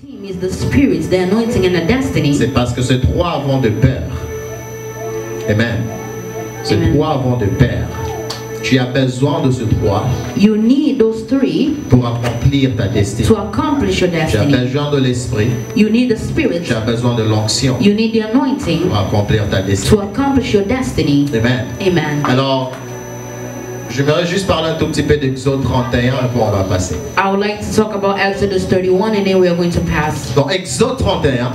team is the spirits, the anointing and the destiny. C'est parce que ces trois vont de pair. Amen. Ces trois vont de pair. Tu as besoin de ces trois. You need those three pour accomplir ta destinée. To accomplish your destiny. Tu as besoin de l'esprit. You need the spirit. Tu as besoin de l'onction. You need the anointing pour accomplir ta destinée. To accomplish your destiny. Amen. Amen. Alors, j'aimerais juste parler un tout petit peu d'Exode 31 et puis on va passer. I would like to talk about Exodus 31 and then we are going to pass. Donc Exode 31.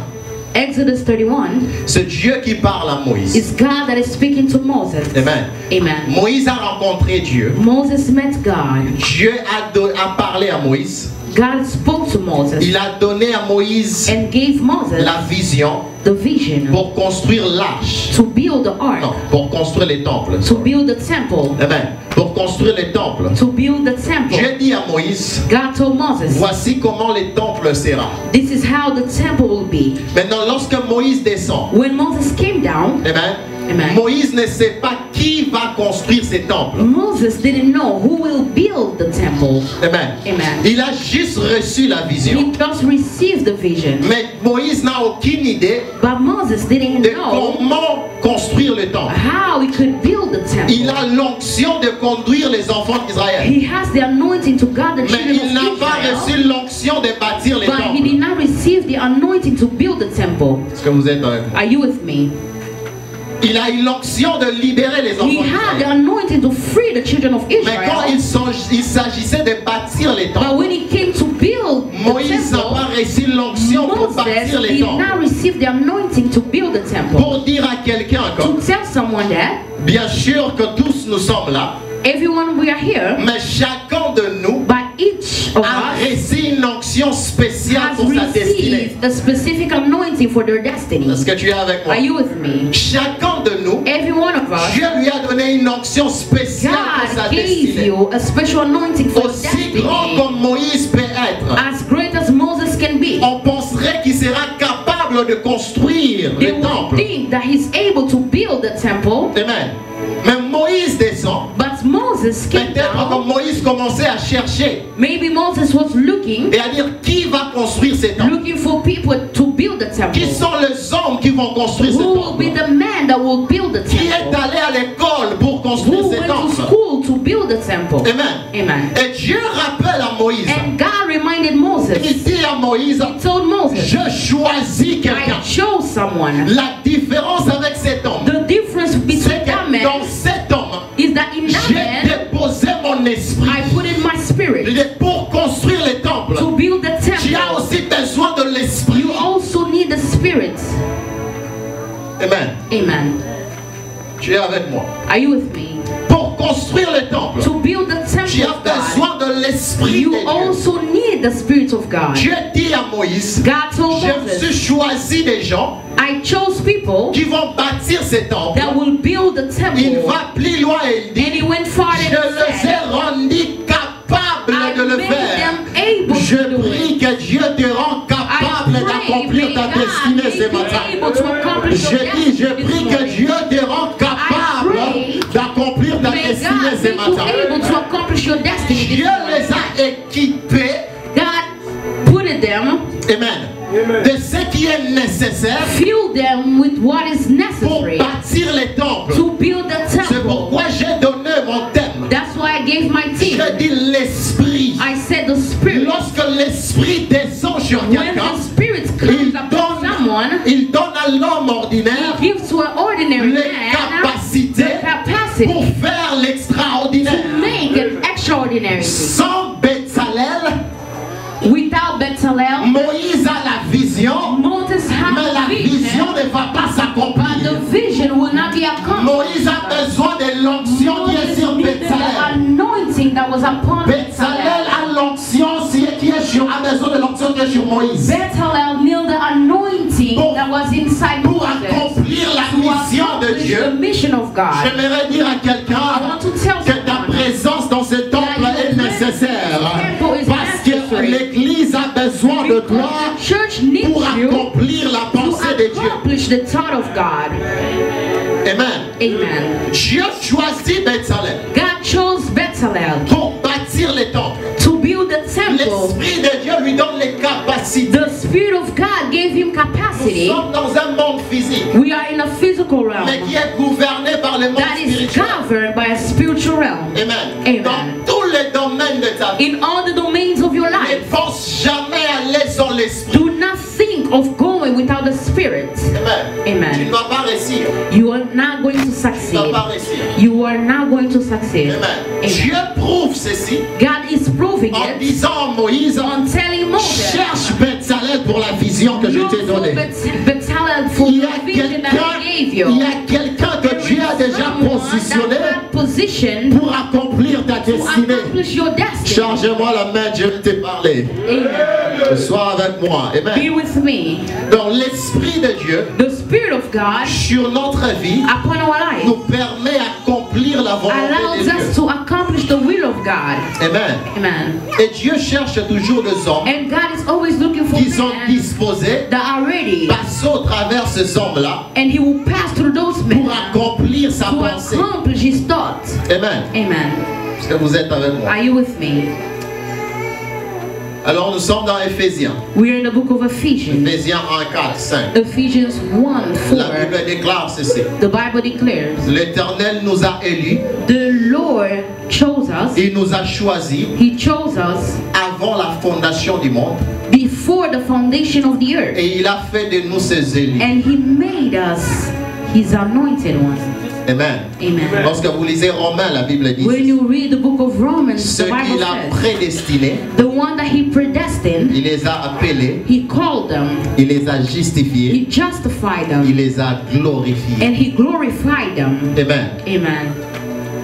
Exodus 31. C'est Dieu qui parle à Moïse. It's God that is speaking to Moses. Amen. Amen. Moïse a rencontré Dieu. Moses met God. Dieu a parlé à Moïse. God spoke to Moses. Il a donné à Moïse and gave Moses la vision the vision pour construire l'arche. To build the ark. Non, pour construire les temples. To build the temple. Amen. Pour construire les temples. To build the temple. Dieu dit à Moïse, God told Moses, voici comment les temples seront. This is how the temple will be. Maintenant, lorsque Moïse descend, when Moses came down, amen, amen. Moïse ne sait pas qui va construire ces temples. Moses didn't know who will build the temple. Amen. Amen. Il a juste reçu la vision. He just received the vision. Mais Moïse n'a aucune idée But Moses didn't de know comment construire le temple. How he could build the temple. Il a l'onction de conduire les enfants d'Israël. He has the anointing to guard the children Mais il n'a of pas Israel. reçu l'onction de bâtir les But he temples. did not receive the anointing to build the temple. Est-ce que vous êtes avec moi? Are you with me? Il a eu l'onction de libérer les enfants He had the d'Israël. anointing to free the children of Mais quand Israel. il s'agissait de bâtir les But temples, when he came to build Moïse the n'a pas temple, reçu l'onction pour Moses bâtir les did not temples. receive the anointing to build the temple. Pour dire à quelqu'un encore, To tell someone that, bien sûr que tous nous sommes là, everyone we are here, mais chacun de nous but each of a us reçu une onction spéciale has pour sa destinée. received a specific anointing for their destiny. Est-ce que tu es avec moi? Are you with me? Chacun de nous, Every one of us, Dieu lui a donné une onction spéciale pour sa God gave destinée. you a special anointing for Aussi grand destiny. comme Moïse peut être, As great as Moses can be. on penserait qu'il sera capable de construire They le will temple. think that he's able to build the temple. Amen. Mais Moïse descend. But Moses came Peut-être que down. Moïse commençait à chercher Maybe Moses was looking et à dire qui va construire ces temples. looking for people to build the temple. Qui sont les hommes qui vont construire ces Who will be temples? the man that will build the Qui est temple? allé à l'école pour construire Who ces went to temples? school to build the temple? Amen. Amen. Et Dieu rappelle à Moïse. And God reminded Moses. Il dit à Moïse, He told Moses, je choisis quelqu'un. I chose someone. La différence avec cet homme, The difference between c'est that que man dans cet homme, is that in that j'ai man, déposé mon esprit. I put in my spirit Et pour construire les temples, to build the tu as temple. aussi besoin de l'esprit. You also need the spirit. Amen. Amen. Tu es avec moi. Are you with me? Pour construire les temples, To build the tu temple as of God, besoin de l'esprit you de Dieu. also need the spirit of God. Dieu dit à Moïse, God told je me suis Moses, choisi des gens I chose people qui vont bâtir ces temples. that will build the Il temple. va plus loin et il dit, And he went farther je and les ai said, rendus capables I de le made faire. them able Je to do prie it. que Dieu te rende capable d'accomplir ta destinée ce matin. Je prie que Dieu te rende capable d'accomplir ta destinée ce matin. able to accomplish your destiny. Dieu les a équipés, God put them, amen, de ce qui est nécessaire fill them with what is pour necessary bâtir les temples. to build the C'est temple. pourquoi j'ai donné mon thème. That's why I gave my team. Je dis l'esprit. I said the spirit. Lorsque l'esprit descend sur When quelqu'un, the spirit il comes upon someone, il donne à l'homme ordinaire he gives to an ordinary les man capacités the capacity pour faire to l'extraordinaire. make an extraordinary thing. Sans Bezalel, Without Bezalel, Moïse a la vision, Moses mais la had the vision vision, ne va pas but s'accomplir. the vision will not be accomplished. Moïse a besoin de l'onction qui est Moses sur needed the Bezalel. anointing that was upon Bezalel Bezalel. a l'onction qui est sur, a besoin de l'onction qui est sur Moïse Bezalel knew the anointing that was inside pour Moses accomplir la to mission de accomplish Dieu. the mission of God. J'aimerais dire à I quelqu'un want to tell que ta someone présence dans ce temple est nécessaire parce que l'Église a besoin de toi because the church needs pour you accomplir la to pensée de Dieu. accomplish the thought of God. Amen. Amen. Dieu choisit Bezalel God chose Bezalel pour bâtir les temples. to build the temple. l'Esprit de Dieu lui donne les capacités. The Spirit of God gave him Nous capacity. sommes dans un monde physique, We are in a physical realm mais qui est gouverné par le monde that is spirituel. governed by a spiritual realm. Amen. Amen. Dans tous les domaines de ta vie, In all the domains of your ne life, pense jamais à aller sans l'Esprit. do not think of going without the Spirit. Amen. Amen. Tu ne vas pas réussir. You are not going to Tu ne vas succeed. pas réussir. You are not going to succeed. Amen. Amen. Dieu prouve ceci God is proving en it disant à Moïse, on telling Moses, cherche Bezalel pour la vision que je look t'ai for donnée. Bezalel for Il y the a vision that I gave you. quelqu'un que Dieu a déjà positionné position pour accomplir ta to destinée. accomplish your destiny. Chargez-moi la main, je vais te parler. Amen. Sois avec moi. Be Amen. with me. Donc l'Esprit de Dieu The Spirit of God sur notre vie upon our life nous permet d'accomplir la volonté allows de us Dieu. to accomplish the will of God. Amen. Amen. Et Dieu cherche toujours des hommes And God is always looking for qui sont men disposés that are ready, passer au travers ces hommes-là and He will pass through those men pour accomplir sa to pensée. accomplish His thoughts. Amen. Amen. Est-ce que vous êtes avec moi? Are you with me? Alors nous sommes dans Éphésiens. We are in the book of Ephesians. Éphésiens 1, 4, 5. Ephesians 1, La 4. Bible déclare ceci. The Bible declares, L'Éternel nous a élus, the Lord chose us. il nous a choisis He chose us avant la fondation du monde before the foundation of the earth. et il a fait de nous ses élus. And He made us His anointed ones. Amen. Amen. Lorsque vous lisez Romains, la Bible dit When you read the book of Romans, ceux the Bible qu'il a says, prédestinés, the one that He predestined, il les a appelés, He called them, il les a He justifiés, justified il them, les a glorifiés. and He glorified them. Amen. Amen.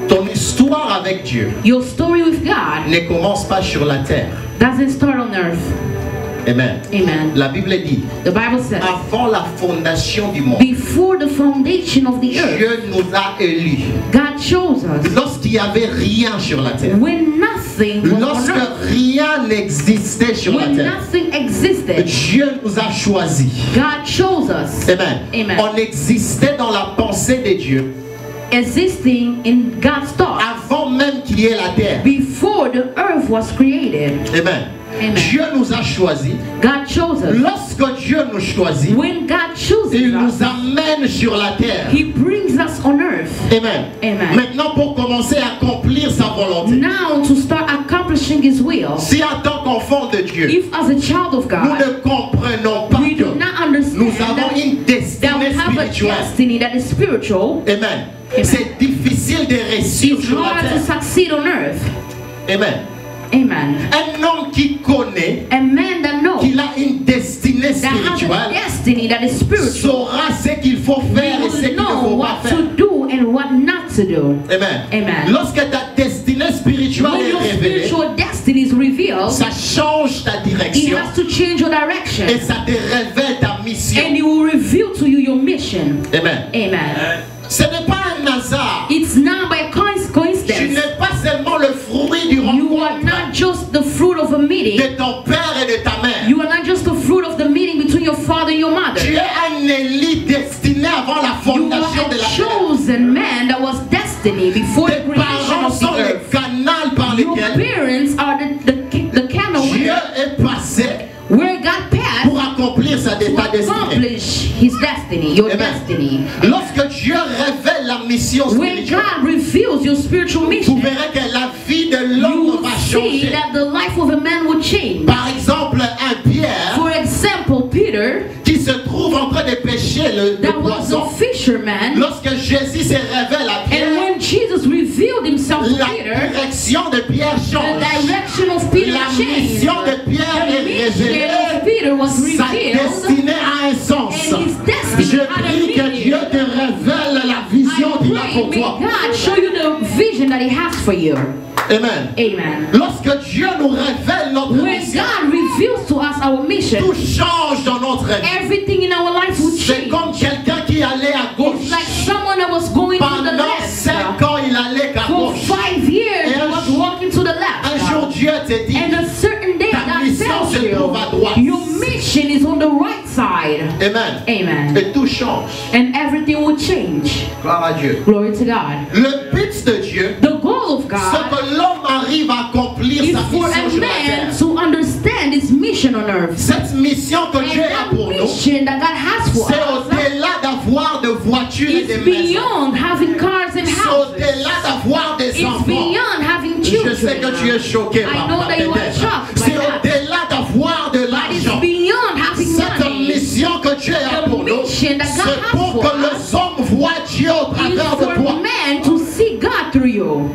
Ton histoire avec Dieu Your story with God ne commence pas sur la terre. doesn't start on earth. Amen. Amen. La Bible dit, The Bible says, avant la fondation du monde, before the foundation of the earth, Dieu nous a élus. God chose us. Lorsqu'il n'y avait rien sur la terre, When nothing was on lorsque earth, rien n'existait sur la when terre, nothing existed, Dieu nous a choisis. God chose us. Amen. Amen. On existait dans la pensée de Dieu Existing in God's thought avant même qu'il y ait la terre. before the earth was created. Amen. Amen. Dieu nous a choisis. God chose us. Lorsque Dieu nous choisit, When God chooses il us, nous amène sur la terre. He brings us on earth. Amen. Amen. Maintenant, pour commencer à accomplir sa volonté, Now to start accomplishing His will. si en tant qu'enfant de Dieu, If as a child of nous God, ne comprenons pas we do que not understand nous avons that une we destinée have a spirituelle. destiny that is spiritual, Amen. Amen. C'est difficile de réussir it's sur la hard to terre. succeed on earth. Amen. Amen. Un homme qui connaît A man that knows qu'il a une destinée that has a spirituelle destiny that is spiritual saura ce qu'il faut faire et ce will qu'il ne know faut pas what faire. to do and what not to do. Amen. Amen. Lorsque ta destinée spirituelle When est your révélée, spiritual destiny is revealed, ça change ta He direction has to change your direction, et ça te révèle ta mission. and He will reveal to you your mission. Amen. Amen. Ce n'est pas un hasard. It's not by Tu coincidence. n'es pas seulement le fruit du You are rencontre not just the fruit of a meeting. de ton père et de ta mère. You are not just the fruit of the meeting between your father and your mother. Tu es un élu destiné avant la You fondation are de la a terre. chosen man that was destiny before the Tes creation parents of the sont les earth. canaux par Your lesquels parents are the canal Dieu est passé where God passed pour accomplir sa to ta destinée. accomplish His destiny, your Amen. destiny. Lorsque Dieu révèle la mission When spirituelle, God reveals your spiritual vous mission, verrez que la vie de you l'homme will va see changer. that the life of a man will change. Par exemple, un Pierre For example, Peter, qui se trouve en train de pêcher le that was a poisson. fisherman, Lorsque Jésus se révèle à and Pierre, when Jesus revealed Himself to la Peter, direction de Pierre the change. direction of Peter La changed. mission de Pierre The est mission révélée. of Peter was Sa revealed, destinée a un sens. and his destiny Je had a prie que meaning. Dieu te révèle la vision I qu'il a pray, pour may toi. God show you the vision that He has for you. Amen. Amen. Lorsque Dieu nous révèle notre When mission, God reveals to us our mission, tout change dans notre vie. everything in our life will C'est change. comme quelqu'un qui allait à gauche. It's like someone that was going to the Pendant left. 5 ans, il allait qu'à For gauche. 5 years, Et he un was jour- walking to the Un left. jour, Dieu te dit, And a certain day, ta God mission tells se trouve à droite. you, your mission is on the right side. Amen. Amen. Et tout change. And everything will change. Gloire à Dieu. Glory to God. Le but de Dieu, The goal goal of ce God que l'homme arrive à accomplir is sa for mission a sur la man terre. to understand his mission on earth. Cette mission que Dieu And a that pour nous, mission that God has for c'est us au-delà d'avoir de voitures et is des maisons. beyond having cars and C'est houses. au-delà d'avoir des It's enfants. beyond having Je sais que tu es children. choqué I par know ma that you are bébête. shocked by C'est that. au-delà d'avoir de But it's l'argent. beyond having Cette money. mission que Dieu a The pour nous, mission that God c'est has pour for que us les hommes voient Dieu au is travers de for toi. man to see God through you.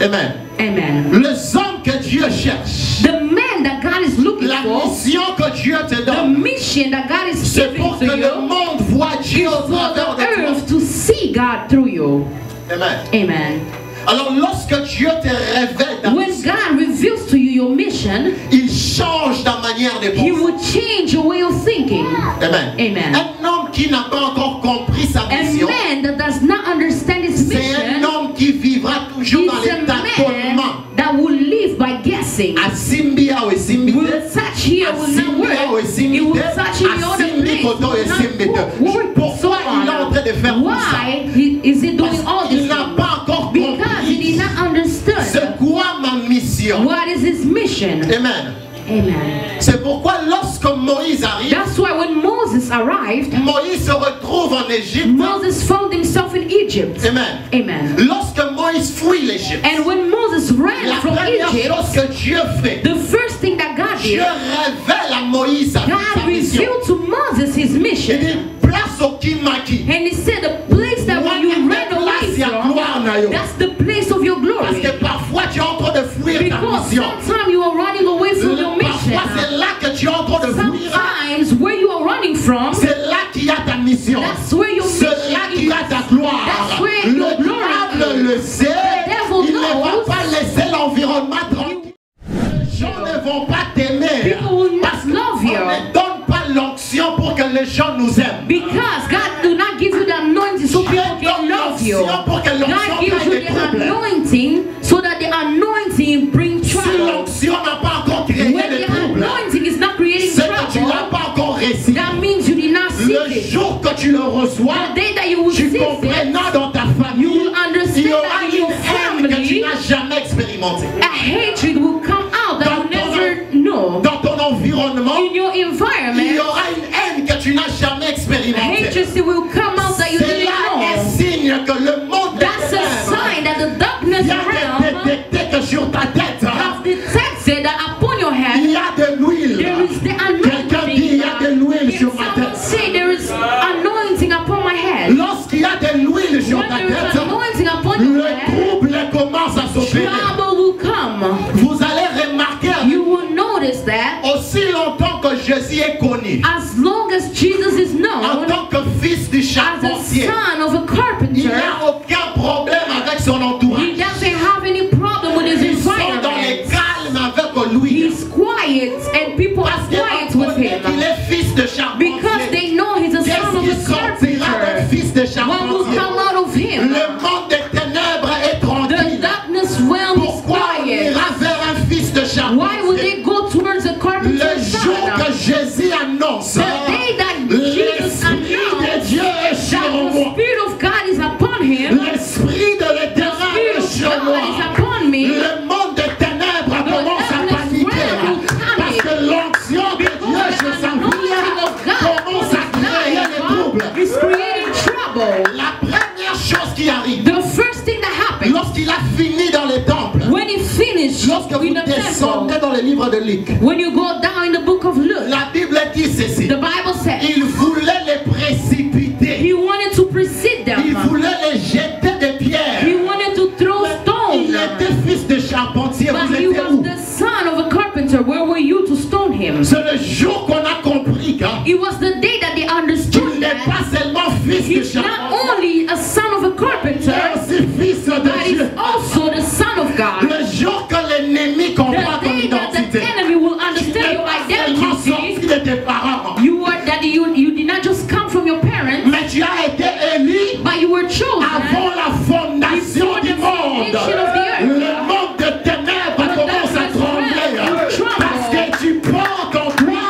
Amen. Amen. Les hommes que Dieu cherche, The man that God is looking la for, mission que Dieu te the donne, mission that God is c'est giving pour to que le you, monde voit Dieu au for travers the de toi. earth to see God through you. Amen. Amen. Alors lorsque Dieu te révèle ta When mission, God reveals to you your mission, il change ta manière de He penser. will change your way of thinking. Amen. Amen. Un homme qui n'a pas encore compris sa A mission, man that does not understand his c'est un mission homme qui vivra toujours dans is a les tâtonnements. man that will live by guessing. À Simbia ou Will Simbite, touch here à will not Simbia ou work. It will Simbite, touch in the à other Simbi Koto et place. Simbite. Not work. Pourquoi il est en train de faire tout ça? Why is he doing all Parce qu'il this? n'a pas encore Because he compris did not understand. c'est quoi ma mission. What is his mission? Amen. Amen. C'est pourquoi lorsque Moïse arrive, That's why when Moses arrived, Moïse se retrouve en Égypte. Moses found himself in Egypt. Amen. Amen. Lorsque Moïse fuit l'Égypte, And when Moses ran la from première Egypt, chose que Dieu fait, the first thing that God Dieu did, révèle à Moïse sa God mission. revealed to Moses his Il mission. dit, place au Kimaki. And he said, the place that when you ran away from, that's the place of your Parce glory. que parfois tu es en train de fuir ta Because mission. sometimes you are running away from your mission. Parfois c'est là que tu es en train de fuir. Sometimes where you are running from, C'est là qu'il y a ta mission. that's where your C'est là mission qu'il y is. a ta gloire. That's where Le your glory diable le sait. devil Il ne va knows. pas laisser l'environnement tranquille. Les gens ne vont pas t'aimer. People will not Parce love qu'on you. ne donne pas l'onction pour que les gens nous aiment. Because God do not give you the anointing so people can love you. Pour que l'onction God gives crée you des the problèmes. anointing so that the anointing brings Si trouble. l'onction n'a pas encore créé When des the troubles, anointing is not creating c'est que tu n'as trouble, pas encore réussi. that means you did not seek Le it. jour que tu le reçois, The day that you will tu seek it, comprendras dans ta famille, you will understand il y aura that in une your haine que tu family, n'as jamais expérimentée. a hatred will come out that you never know. Dans ton environnement, In your il y environment, aura une haine que tu n'as jamais expérimentée. hatred will come out that you C'est didn't là un know. signe que le monde des That's a ténèbres sign that the darkness vient de realm détecter que sur ta tête, have detected that upon your il head y a de l'huile. there is the Quelqu'un dit, il y a de anointing. l'huile If sur ma someone tête. say there is anointing upon my head, Lorsqu'il y a de l'huile sur when ta there is tête, anointing upon your le head, trouble commence à s'opérer. trouble will come. Vous allez remarquer You will notice that aussi longtemps que Jésus est connu as long as Jesus is en known tant que fils du as the charpentier, son of a il carpenter, n'y a aucun problème avec son he entourage. doesn't have any problem with his Ils sont dans les environment. calmes avec lui. He's quiet and people are Parce quiet qu'on with connaît qu'il him est fils de because charpentier. they know he's a son Qu'est-ce of qui a sortira d'un carpenter. fils de What will charpentier? come out of him? Le monde des ténèbres est The tranquille. darkness realm is Pourquoi on quiet. ira vers un fils de Why would charpentier? they go towards the Le carpenter's jour que son? Jésus annonce, The day that Jesus l'Esprit de announced Dieu est sur that the moi. Spirit of God is upon him, L'Esprit de the l'Éternel Spirit est of sur God moi. is upon me, Le monde des ténèbres commence à darkness paniquer. realm will Parce panic. que l'onction de Dieu because sur the sa anointing vie of God commence à créer des troubles. is creating trouble. La première chose qui arrive, The first thing that happened lorsqu'il a fini dans les temples, when he finished lorsque vous in the descendez temple, dans le livre de Luc, when you go down in the book of Luke, la Bible dit ceci. the Bible says Il voulait les précipiter. he wanted to precede Il them. voulait les jeter des pierres. He wanted to throw Il stones. était fils de charpentier. But Vous he étiez was où? the son of a carpenter. Where were you to stone him? C'est le jour qu'on a compris que It was the day that they tu understood n'es that pas seulement fils de he's not charpentier, only a son of a tu es carpenter, aussi fils de but he's Dieu. also the son of God. Le jour que l'ennemi comprend The ton day that the identité, enemy will tu understand n'es your pas seulement identity, sorti de tes parents, you did not just come from your parents, mais tu as été élu but you were chosen avant la fondation before du the monde. foundation of the earth. Le monde de ténèbres The commence à darkness trembler realm tremble. parce que tu portes en toi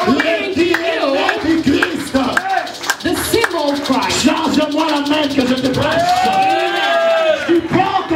le DNA du Christ. The symbol of Christ. Change-moi la main que je te prêche. Tu portes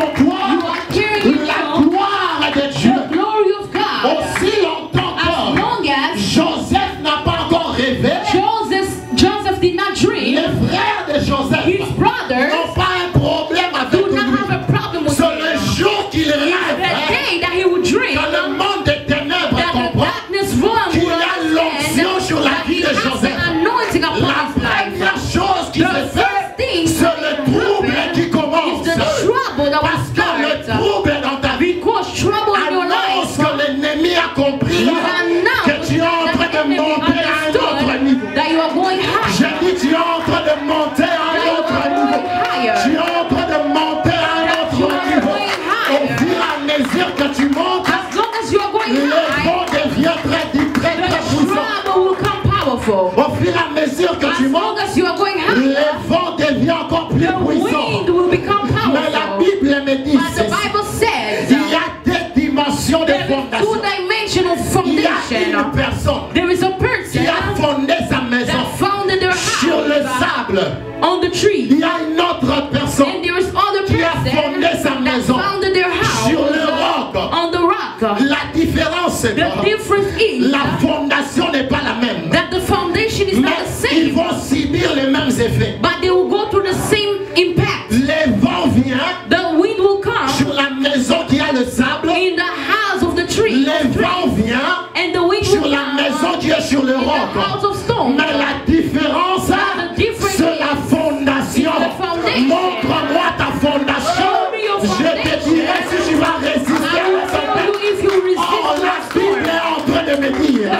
de monter à un autre niveau. That you are going higher. J'ai dit, tu es en train de monter à un autre niveau. Tu es en train de monter à un autre niveau. Au fur et à mesure que tu montes, As long as you are going le high, vent devient très puissant. trouble will come powerful. Au fur et à mesure que tu As long montes, as you are going le higher, vent devient encore plus the puissant. wind will become Mais la powerful. Bible me dit But the ceci. Bible says Il y a des dimensions de there is fondation. two-dimensional Il y a une foundation. personne There is a qui person a fondé sa maison that founded their sur le house sable. on the tree. Il y a une autre personne And there is other qui a person fondé sa that maison founded their house sur le roc. on the rock. La différence, c'est The difference is la fondation n'est pas la même. that the foundation is not the Mais ils same, vont subir les mêmes effets. but they will go through the same impact. Les vents viennent The wind will come sur la maison qui a le sable. in the house of the tree, Les vents viennent and the wind sur will la come maison qui est sur le in the house roc. of stone. Mais la différence, c'est la fondation. Montre-moi ta fondation. Je te dirai si tu vas résister I à will la tell tempête. you if you resist Oh, the la storm. Bible est en train de me dire,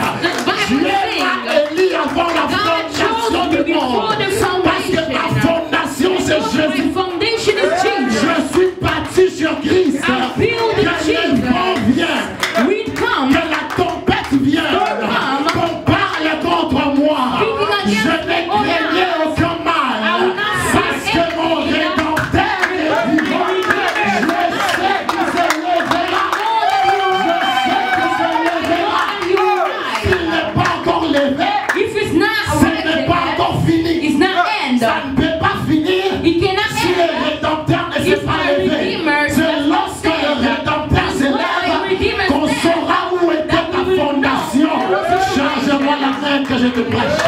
Dieu m'a élu avant la fondation du monde. Parce que ma fondation c'est My Jésus. foundation is Jesus. Je suis bâti sur Christ. I build in Que le Jesus. vent vienne, Wind come, que la tempête vienne, qu'on parle contre moi. Je ne craignais aucun mal. Parce que mon Rédempteur est vivant. Je sais qu'il se lèvera. S'il n'est pas encore levé, if it's not ce n'est pas erected, encore fini. it's not end. Ça ne peut pas finir It cannot si le end. Rédempteur ne s'est If pas my levé. Redeemer C'est does not lorsque le stand, Rédempteur se when my lève Redeemer qu'on stands, saura où était that ta we will know. fondation. Change-moi la main que je te prêche.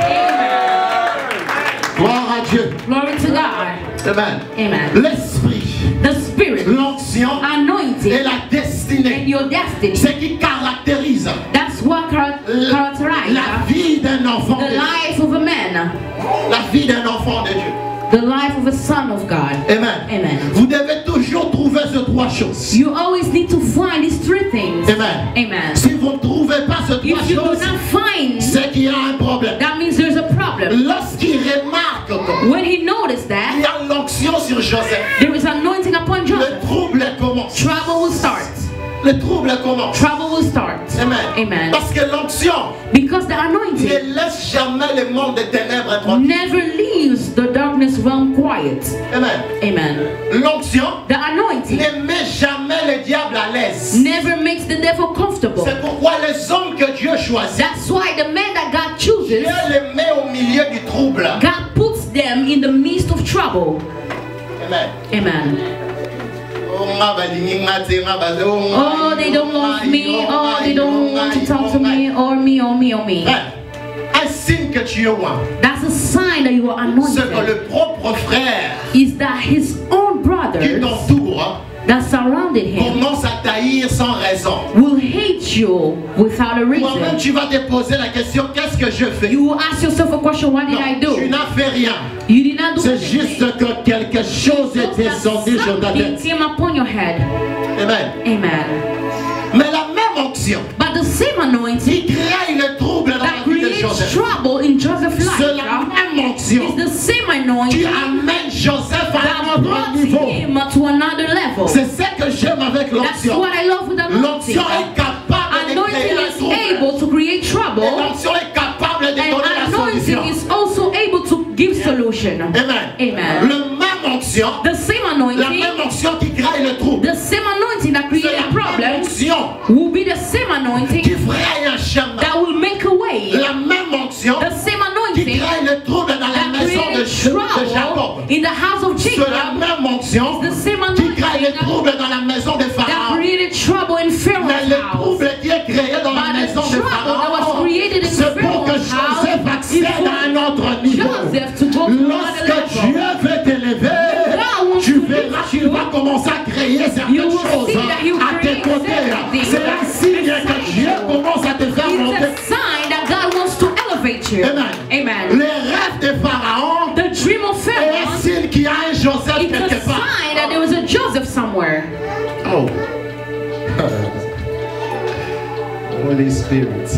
Gloire à Dieu. Glory to God. Amen. Amen. L'esprit, The Spirit, l'onction et anointing, la and destinée, your destiny. ce qui caractérise That's what characterizes la vie d'un enfant de the Dieu. life of a man, La vie d'un enfant de Dieu. the life of a son of God. Amen. Amen. Vous devez toujours trouver ces trois choses. You always need to find these three things. Amen. Amen. Si vous ne trouvez pas ces trois If you do choses, not find, c'est qu'il y a un problème. that means there's a problem. Lorsqu'il remarque qu'il When he noticed y that, a l'onction sur Joseph, there is anointing upon le Joseph. trouble commence. Trouble will start. Le trouble commence. Trouble will start. Amen. Amen. Parce que l'onction Because the anointing ne laisse jamais le monde des ténèbres tranquille. never leaves the darkness realm quiet. Amen. Amen. L'onction The anointing ne met jamais le diable à l'aise. never makes the devil comfortable. C'est pourquoi les hommes que Dieu choisit, That's why the man that God Dieu chooses, les met au milieu du trouble. God puts them in the midst of trouble. Amen. Amen. Oh, they don't love me. Oh, they don't want to talk to me. Or me, or me, or me. Un signe que tu es loin, That's a sign that you are c'est que anointed. le propre frère Is that his own qui brothers t'entoure that surrounded him commence à t'haïr sans raison. will hate you without a Toi-même, reason. tu vas te poser la question, qu'est-ce que je fais? You will ask yourself a question, what did I Non, tu do? n'as fait rien. You did not do C'est anything. juste que quelque chose est Just that descendu sur ta something tête. came upon your head. Amen. Amen. Mais la même onction But the same anointing qui crée une trouble dans la that vie de creates Joseph, trouble in Joseph's c'est life la même onction is the same qui anointing amène Joseph à that un autre brought niveau. him to another level. C'est ce que j'aime avec That's l'onction. what I love with anointing. L'onction est capable de créer Anointing la is trouble. able to create Et trouble, l'onction est capable de and donner la solution. anointing is also able to give solution. Amen. Amen. Le même onction, The same la anointing, même onction qui crée le trouble. the same anointing that C'est created la même problems onction will be the same qui anointing fraye un chemin. that will make a way. La même onction The same qui anointing crée le trouble dans la that maison de created Jacob. trouble in the house of C'est la Jacob même onction the same qui crée le anointing trouble dans la maison de that Pharaon. created trouble in Mais Pharaoh's le house. trouble qui est créé dans la But the maison de trouble that was Pharaon, created in c'est pour que Pharaoh's house Joseph is accède à un autre for niveau. Joseph to go to another Lorsque level. Dieu veut t'élever, tu verras qu'il va commencer à créer You certaines will choses see that he will à tes create côtés. everything. C'est un signe que Dieu commence à te faire It's monter. a sign that God wants to elevate you. Amen. Amen. Les rêves de Pharaon The dream of est un Pharaoh, signe qu'il y a un Joseph it's a quelque part. sign that there was a Joseph somewhere. Oh. Holy Spirit.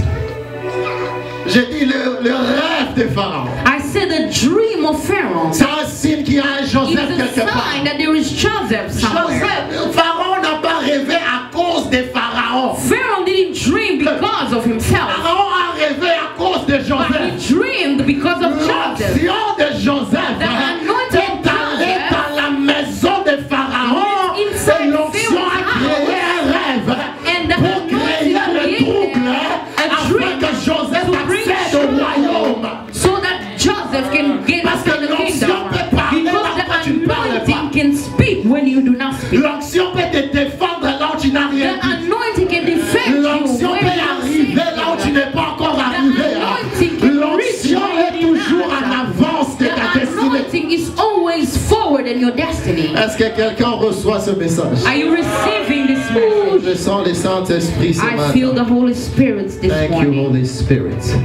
J'ai dit le rêve de Pharaon. I said the dream of Pharaoh. C'est un signe qu'il y a un Joseph It's a quelque part. sign that there is Joseph somewhere. Joseph, Pharaon n'a pas rêvé à cause de Pharaon. Pharaoh didn't dream because of himself. Pharaon a rêvé à cause de But Joseph. he dreamed because of Joseph. L'onction de Joseph The anointed est allée Joseph dans la maison de Pharaon inside et l'onction a Pharaoh's créé un rêve And the pour créer le anointing trouble a afin dream que Joseph to bring accède au royaume. so that Joseph can get Parce que into the l'onction kingdom. peut parler Because là quand tu the parles anointing pas. can speak when you do not speak. L'onction peut te défendre là où tu n'as The rien dit. anointing can defend you L'onction when peut you don't arriver speak. là où tu n'es pas encore arrivé. anointing can L'onction reach you est toujours en avance de The ta destinée. anointing is always forward in your destiny. Est-ce que quelqu'un reçoit ce message? Are you receiving this message? Je sens le Saint-Esprit ce I feel the matin. Holy Spirit this Thank you, morning. Holy Spirit.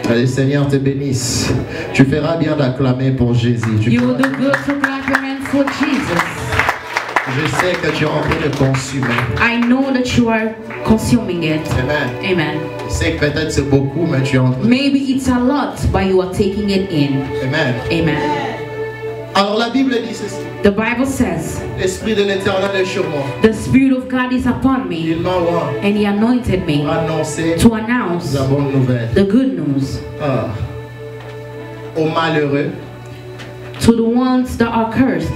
Que le Seigneur te bénisse. Tu feras bien d'acclamer pour Jésus. You will do good to clap your hands for Jesus. Je sais que tu es en train de consumer. I know that you are consuming it. Amen. Amen. Je sais que peut-être c'est beaucoup, mais tu es en train de... Maybe it's a lot, but you are taking it in. Amen. Amen. Alors la Bible dit ceci. The Bible says, L'Esprit de l'Éternel est sur moi. the Spirit of God is upon me, Il m'a oint and He anointed me pour annoncer to announce la bonne nouvelle. the good news Ah. Aux malheureux to the ones that are cursed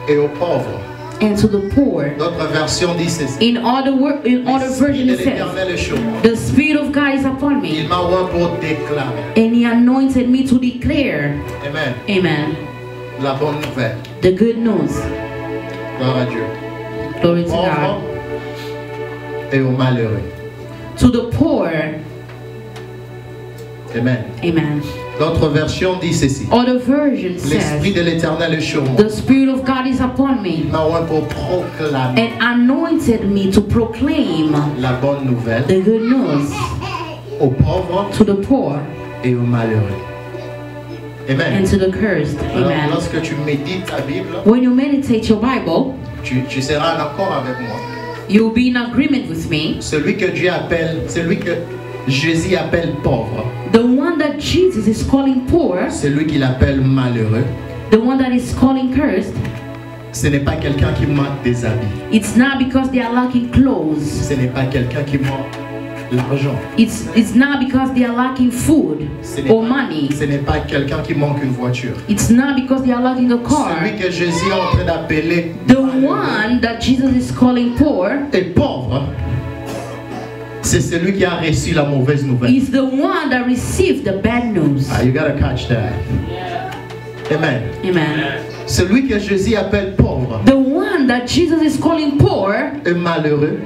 et aux pauvres. and to the poor. Notre version dit ceci. In other L'Esprit version de it says, l'Éternel est sur moi. the Spirit of God is upon Il me, m'a oint pour déclarer. and He anointed me to declare, Amen. amen, La bonne nouvelle. the good news. Gloire à Dieu. Glory to Pauvres God. et aux malheureux. To the poor, Amen. amen. Notre version dit ceci. Other version L'Esprit says, de l'Éternel est sur moi. the Spirit of God is upon Il me, m'a oint pour proclamer and anointed me to proclaim la bonne nouvelle the good news aux pauvres to the poor et aux malheureux. Amen. and to the cursed. Alors, Amen. lorsque tu médites ta Bible, When you meditate your Bible, tu seras en accord avec moi. you'll be in agreement with me. Celui que Dieu appelle, celui que Jésus appelle pauvre, The one that Jesus is calling poor, celui qu'il appelle malheureux, the one that is calling cursed, ce n'est pas quelqu'un qui manque des habits. it's not because they are lacking clothes. Ce n'est pas quelqu'un qui manque l'argent. It's not because they are lacking food or money. Ce n'est pas quelqu'un qui manque une voiture. It's not because they are lacking a car. Celui que Jésus est en train d'appeler The malheureux one that Jesus is calling poor et pauvre, c'est celui qui a reçu la mauvaise nouvelle. is the one that received the bad news. Ah, you gotta catch that. Amen. Amen. Celui que Jésus appelle pauvre The one that Jesus is calling poor et malheureux,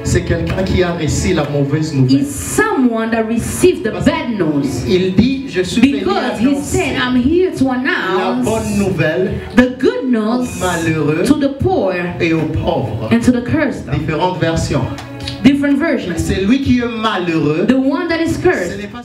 c'est quelqu'un qui a reçu la mauvaise nouvelle. is someone that received the bad news. Il dit, je suis venu Because he said, annoncer I'm here to la announce bonne nouvelle the good news malheureux to the poor et aux pauvres. and to the cursed. Différentes versions. Different versions. C'est lui qui est malheureux. The one that is Ce cursed. n'est pas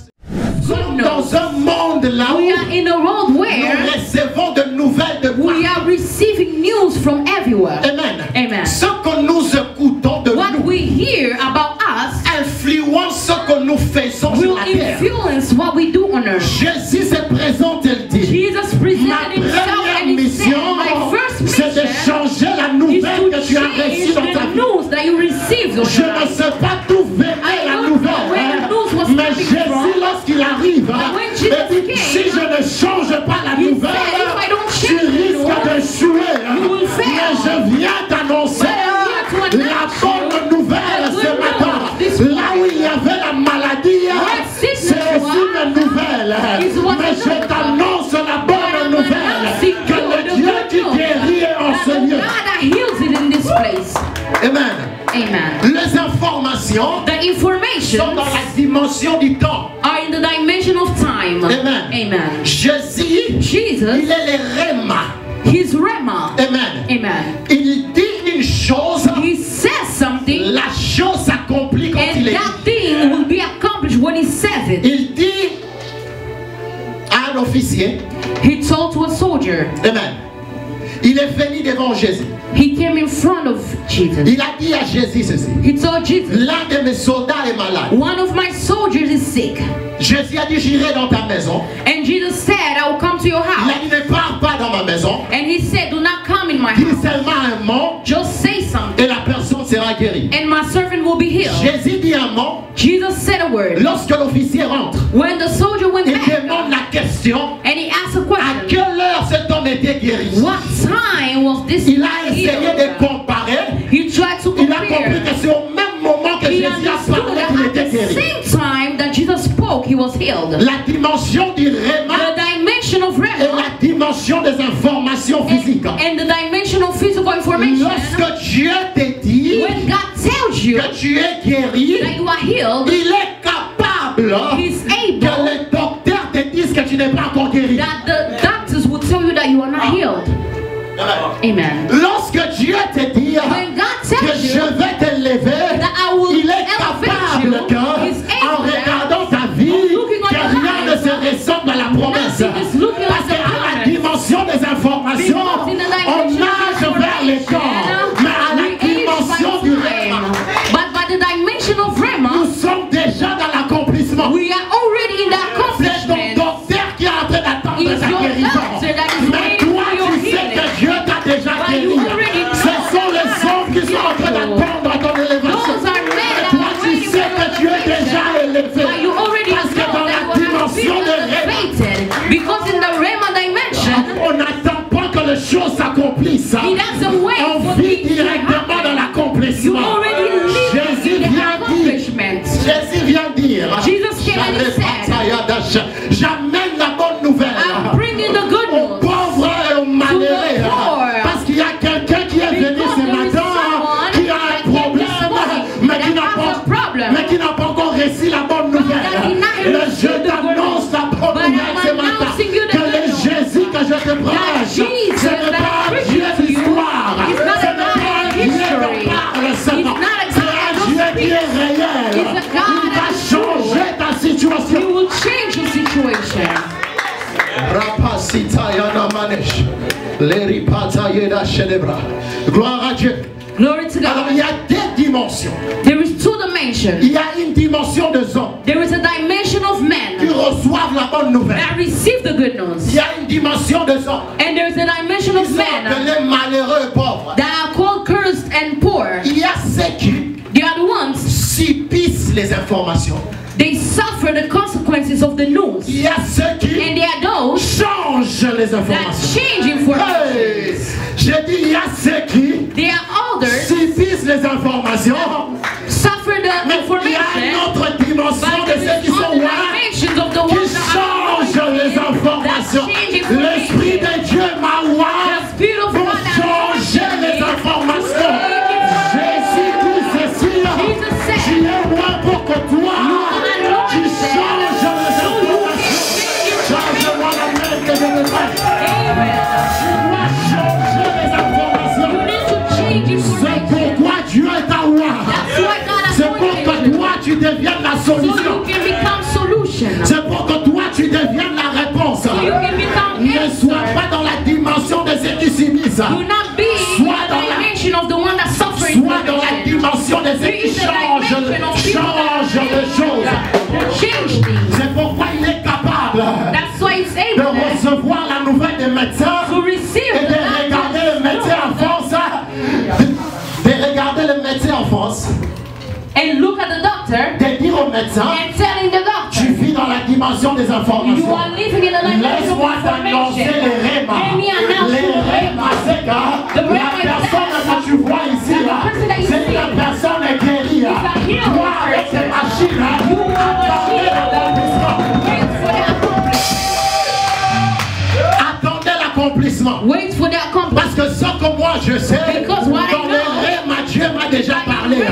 dans un monde là où We are in a world nous where recevons de nouvelles de we partout. are receiving news from everywhere. Amen. Amen. Ce que nous écoutons de What nous we hear about us influence ce que nous faisons will sur la terre. influence what we do on earth. Jésus se présente, il dit, Jesus ma presented himself première and he said, mission, my first c'est de mission changer la is nouvelle to que tu as reçue change dans ta the vie. news that you received on Je your ne life. sais pas d'où venait I la don't know where nouvelle, the news was mais coming Jésus, from. lorsqu'il arrive, when il Jesus dit, came, si je ne change pas la he nouvelle, said, if I don't tu change the risques news, d'échouer. you will fail. Mais je viens t'annoncer But I'm here to la announce bonne you nouvelle the ce good matin. news this Là où il y avait la maladie, Where sickness c'est aussi was, une nouvelle. is what Mais I je know. t'annonce la But bonne I'm nouvelle announcing que you le the Dieu good qui news. guérit est en That ce the lieu. God that heals it in this place. Amen. Amen. Les informations The information sont dans la dimension du temps. are in the dimension of time. Amen. Amen. Jésus, il Jesus, est le Réma. he's Rema. Amen. Amen. Il dit une chose, He says something, la chose s'accomplit quand and il est dit. that thing will be accomplished when he says it. Il dit à un officier, He told to a soldier, Amen. Il est venu devant Jésus. He came in front of Jesus. Il a dit à Jésus ceci. He told Jesus, L'un de mes soldats est malade. one of my soldiers is sick. Jésus a dit, j'irai dans ta maison. And Jesus said, I will come to your Il a house. dit, ne pars pas dans ma maison. And he said, do not come in my Dis house. seulement un mot Just say something. et la personne sera guérie. And my servant will be healed. Jésus dit un mot. Jesus said a word. Lorsque l'officier rentre, When the soldier went il back, demande la question. and he asked a À question, quelle heure cet homme était guéri? what time was this Il a essayé de healed? comparer. He tried to Il a compris compare. que c'est au même moment que He Jésus a understood parlé that qu'il at était the guéri. same time that Jesus spoke, he was healed. La dimension du The réma dimension of et Rema la dimension des informations physiques. and the dimension of physical information. Lorsque Dieu te dit When God tells you que tu es guéri, that you are healed, il est capable He's que able les docteurs te disent que tu n'es pas encore guéri. that the doctors will tell you that you are not healed. Amen. Lorsque Dieu te dit When God que tells je you vais te lever, that I will il est elevate capable you, que, He's en able regardant ta vie, looking on que your rien ne life, se ressemble à la promesse. nothing is looking Parce like the qu'à la promise. dimension des informations, Because in the on dimension nage of vers les corps, mais à la we age by dimension du time. rêve, But by the dimension of Rema, nous sommes déjà dans l'accomplissement. we are already in the C'est ton accomplishment. docteur qui est en train d'attendre It's ta your guérison. doctor that is Mais waiting toi, for your tu sais healing. que Dieu t'a déjà But guéri. you already know Ce sont les that hommes qui sont en train d'attendre ton élévation. Those are men Mais that toi, are tu waiting sais for que your tu es déjà élevé. But you already Parce que know dans that la you have dimension been de rêve, elevated. Because in the Rema dimension, on n'attend pas que les choses s'accomplissent. He doesn't wait On for vit things to directement dans happen. You l'accomplissement. already live Jésus in the vient dire, accomplishment. Jésus vient dire, Jesus came and he said, j'amène la bonne nouvelle I'm bringing the good aux news. pauvres et aux malheureux. poor. Parce qu'il y a quelqu'un qui est venu Because ce there is matin someone qui a that un problème, came this morning mais qui that n'a has pas, a problem. mais qui n'a pas encore reçu la bonne that he nouvelle. not Mais je received the good t'annonce la bonne But nouvelle I'm ce matin. announcing you the Que good le news. Jésus que je te prêche, Jesus ce n'est that pas I un preach Dieu to you d'histoire. is not Ce a n'est God pas un of Dieu history. qui parle It's seulement. not a C'est God un of Dieu qui est speech. réel. It's a God Il va that changer ta situation. He will change your situation. Gloire à Dieu. Glory to Alors God. il y a deux dimensions. There is two dimensions. Il y a une dimension de hommes There is a dimension of qui men reçoivent la bonne nouvelle. that receive the good Il news. y a une dimension de hommes And there is a dimension qui of sont men appelés malheureux et pauvres. that are called cursed and poor. Il y a ceux qui They are the ones, subissent les informations. they suffer the consequences of the news. Il y a ceux qui And there are those changent les that informations. change information. Hey, j'ai dit il y a ceux qui There are others subissent les informations. suffer the Mais il y a information. une autre dimension But de there ceux is qui sont other là, dimensions of the qui ones that changent are les informations. L'Esprit de Dieu m'a ouvert The Spirit of pour God has changer les informations. Jésus dit ceci, Jesus said, tu es moi pour que toi, tu changes les informations. Change-moi la main que je me fais. Amen. Tu dois changer les informations. You need to change C'est information. pourquoi Dieu est à moi. That's why God has C'est pour que appointed you. toi tu deviennes la So solution. you can become solution. C'est pour que toi tu deviennes la réponse. So you can become Ne sois answer. pas dans la dimension de ceux qui subissent. Do not be in Sois dans the la- dimension of the one that suffers. Sois dans la dimension de ceux qui changent les choses. Change things. C'est pourquoi il est capable That's why it's de able recevoir la nouvelle des médecins to receive et de regarder le médecin en France. De regarder le médecin en France. and look at the doctor De dire au médecin, and telling the tu doctor vis dans la dimension des you informations. are living in the dimension of Laisse-moi t'annoncer information. les rémas. Let me announce Les the rémas, c'est que la personne que tu vois ici, là, c'est que la personne est guérie. Toi, avec tes machines, attendez l'accomplissement. Attendez l'accomplissement. Wait for the accomplishment. Parce que ce que moi je sais, Because what I dans les know, rémas, Dieu m'a déjà parlé. God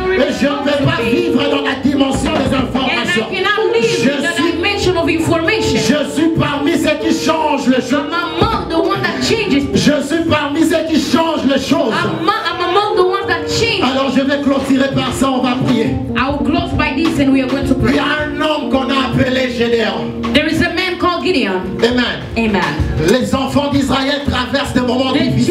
already Et je ne vais pas vivre dans la dimension des And I informations. cannot live in the Je suis, dimension of information. je suis parmi ceux qui changent les choses. I'm among the ones that changes. Je suis parmi ceux qui changent les choses. I'm among the ones that change. Alors je vais clôturer par ça, on va prier. I will close by this and we are going to Il pray. y a un homme qu'on a appelé Gédéon. There is a man called Gideon. Amen. Amen. Les enfants d'Israël traversent des moments The difficiles.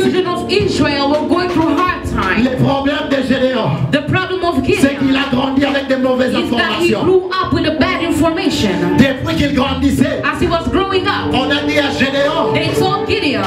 Israel were going through hard times. Le problème de Gédéon, The problem of c'est qu'il Gideon a grandi avec de mauvaises is that he informations. grew up with a bad information. Depuis qu'il grandissait, As he was growing up, on a dit à Gédéon, they told Gideon,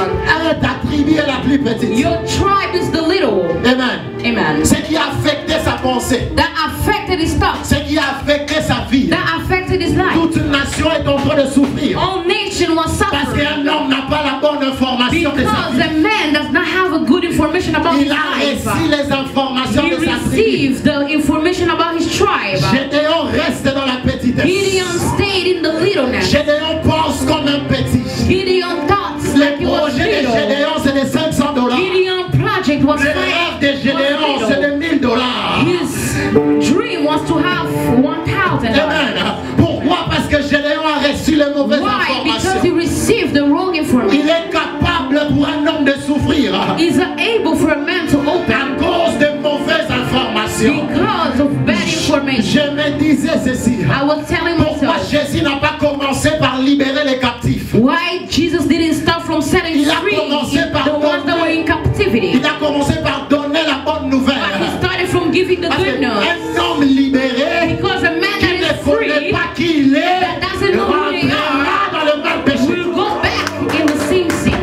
ta tribu est la plus petite. your tribe is the little. Amen. Amen. Ce qui a affecté sa pensée, That affected his thoughts. ce qui a affecté sa vie. That affected his life. Toute une nation est en train de souffrir. All nation was Parce suffering qu'un homme n'a pas la bonne information de sa because vie. a man does not have a good information about his Il a life. reçu les informations He de sa tribu. received the information about his tribe. Gédéon reste dans la petitesse. Gideon stayed in the littleness. Gédéon pense comme un petit. Gideon thought like Les he was projets de little. Gédéon, c'est de $500. Gideon project was Le rêve de Gédéon, was c'est little. de $1000. His dream was to have $1,000. Amen. Pourquoi? Parce que Gédéon a reçu les mauvaises Why? Because he informations. received the wrong Il information. est capable pour un homme de souffrir He's able for a man to à open cause de mauvaises informations. because of bad information. Je me disais ceci. I was telling Pourquoi myself, Jésus n'a pas commencé par libérer les captifs? why Jesus didn't start from setting Il a free commencé par the ones that were in captivity. Il a commencé par donner la bonne nouvelle. But he started from giving the Parce good news. qu'un homme libéré Because a man qui that ne is connaît free pas qui il est that doesn't know who they rentrera dans le même péché. will go back in the same sin.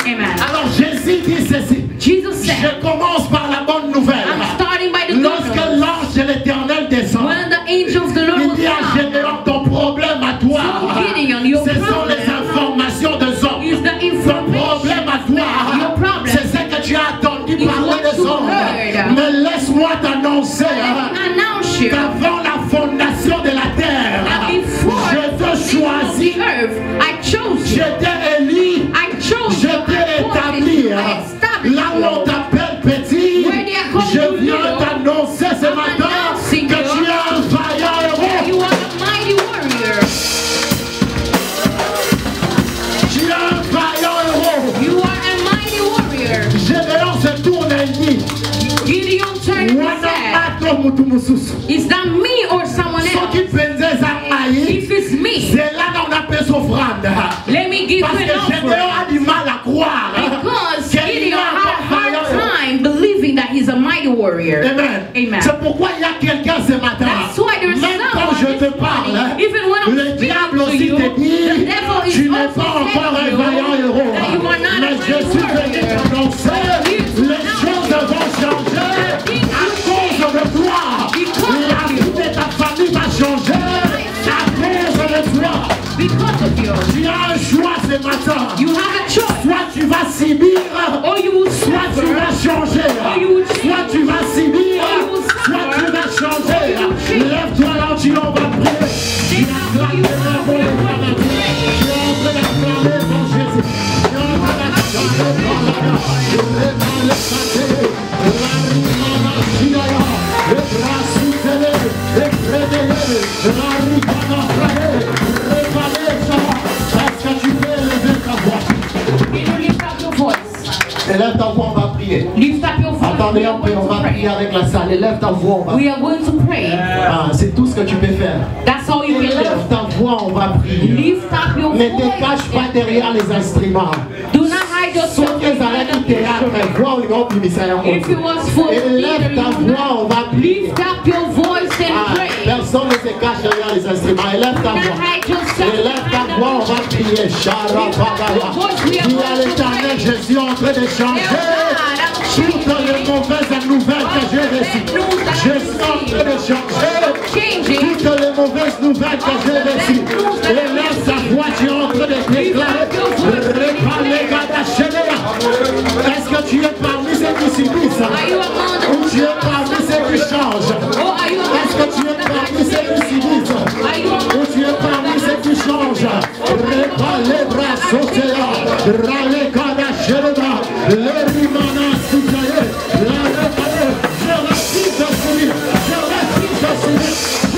Amen. Alors Jésus dit ceci. Jesus said, Je commence par la bonne nouvelle. I'm starting by the good Lorsque news. l'ange de l'Éternel descend, When the angel of the Lord il will dit à come, Gédéon, ton problème à toi, So Gideon, your ce sont problem les informations des hommes. is the Ton problème à information. Your toi, problem c'est ce que tu as entendu is parler what des you hommes. heard. Mais laisse-moi t'annoncer Let me announce you qu'avant la fondation de la terre, that before je te choisis, the earth, I chose je you. t'ai élu, I chose je you. t'ai I établi. established Là où on you. t'appelle petit, Where they are calling je you viens little, t'annoncer ce I'm matin announcing que you tu es un vaillant héros. You are a mighty warrior. Tu es un vaillant héros. You are a mighty warrior. Gédéon se tourne et dit, Gideon turned and said, Wana mutu mususu. is that me or someone Soki else? penze zangai, If it's me, c'est là qu'on appelle s'offrande. let me give Parce you que an Gédéon offering. a du mal à croire. Because qu'il Gideon est had a un hard vaillant héros. time believing that he's a mighty warrior. Amen. Amen. C'est pourquoi il y a quelqu'un ce matin. That's why there's Même quand je someone te this parle, morning, even when I'm le diable speaking to aussi you, te dit, the devil is tu n'es also pas encore un telling vaillant you héros. that you are not a Mais je mighty suis venu warrior. t'annoncer, les choses vont changer à cause de toi. La vie de ta famille va changer à cause de toi. Because of you. Tu as un choix ce matin. You have a choice. Soit tu vas subir, Or you will soit tu suffer. vas changer. Soit tu vas subir, soit tu vas changer. Lève-toi là, tu en vas prier. Tu acclames le nom de Dieu. Tu es en train d'acclamer pour Jésus. Tu es en train d'acclamer pour la Je révèle le santé. La rimana chinoya. Le bras soutenu. Le prédélé. La rimana frère. Révalé ça. Est-ce que tu peux lever ta voix? Can you lift up your voice? Élève ta voix, on va prier. Lift up your voice. Attendez We un are peu, on going va to prier pray. avec la salle. Élève ta voix, on va We are going to pray. Ah, c'est tout ce que tu peux faire. That's all you can Élève do. ta voix, on va prier. Lift up your Ne voice. te cache pas derrière les instruments. Do not hide yourself Soki ezala behind ki the théâtre, picture. voix inobimisa yango. If it was for Élève ta voix, on va prier. lift up your voice Ah, and pray. personne ne se cache derrière les instruments. Élève ta Do not voix. hide yourself Élève ta behind voix, on the va prier. Sharabagaya. Dis à l'Éternel, je suis en train de changer toutes les mauvaises nouvelles que j'ai reçues. Je suis en train de changer toutes les mauvaises nouvelles que j'ai reçues. Élève ta voix, tu es en train de déclarer. Est-ce que tu es parmi ceux qui subissent? Ou tu es parmi ceux qui changent? Est-ce que tu es parmi ceux qui subissent? Ou tu es parmi ceux qui changent? Les bras sautés, râler kada cheleba, les rimana soutaillés, la réparée, je refuse de subir, je refuse de subir.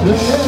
Le